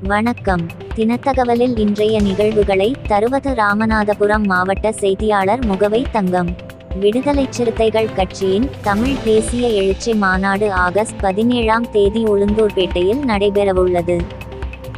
வணக்கம். தினத்தகவலில் இன்றைய நிகழ்வுகளை தருவது ராமநாதபுரம் மாவட்ட செய்தியாளர் முகவை தங்கம். விடுதலை சிறுத்தைகள் கட்சியின் தமிழ் தேசிய எழுச்சி மாநாடு ஆகஸ்ட் 17ஆம் தேதி உளுந்தூர்பேட்டையில் நடைபெறவுள்ளது.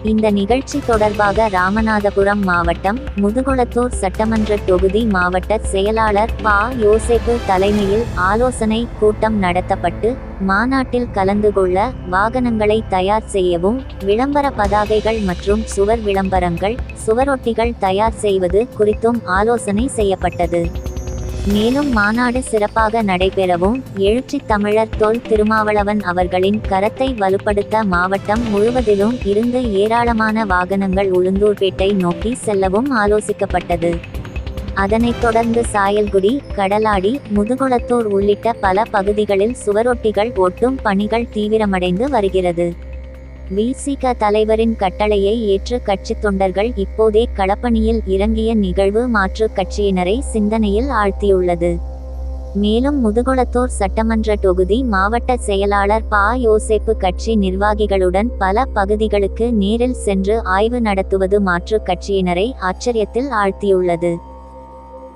இந்த நிகழ்ச்சி தொடர்பாக ராமநாதபுரம் மாவட்டம் முதுகுளத்தூர் சட்டமன்ற தொகுதி மாவட்ட செயலாளர் ப. யோசேப்பு தலைமையில் ஆலோசனை கூட்டம் நடத்தப்பட்டு மாநாட்டில் கலந்து கொள்ள வாகனங்களை தயார் செய்யவும், விளம்பர பதாகைகள் மற்றும் சுவர் விளம்பரங்கள், சுவரொட்டிகள் தயார் செய்வது குறித்தும் ஆலோசனை செய்யப்பட்டது. மேலும் மாநாடு சிறப்பாக நடைபெறவும் எழுச்சி தமிழர் தொல் திருமாவளவன் அவர்களின் கரத்தை வலுப்படுத்த மாவட்டம் முழுவதிலும் இருந்து ஏராளமான வாகனங்கள் உளுந்தூர்பேட்டை நோக்கி செல்லவும் ஆலோசிக்கப்பட்டது. அதனைத் தொடர்ந்து சாயல்குடி, கடலாடி, முதுகுளத்தூர் உள்ளிட்ட பல பகுதிகளில் சுவரொட்டிகள் ஒட்டும் பணிகள் தீவிரமடைந்து வருகிறது. வி.சி.க. தலைவரின் கட்டளையை ஏற்று கட்சித் தொண்டர்கள் இப்போதே களப்பணியில் இறங்கிய நிகழ்வு மாற்றுக் கட்சியினரை சிந்தனையில் ஆழ்த்தியுள்ளது. மேலும் முதுகுளத்தூர் சட்டமன்ற தொகுதி மாவட்ட செயலாளர் ப. யோசேப்பு கட்சி நிர்வாகிகளுடன் பல பகுதிகளுக்கு நேரில் சென்று ஆய்வு நடத்துவது மாற்றுக் கட்சியினரை ஆச்சரியத்தில் ஆழ்த்தியுள்ளது.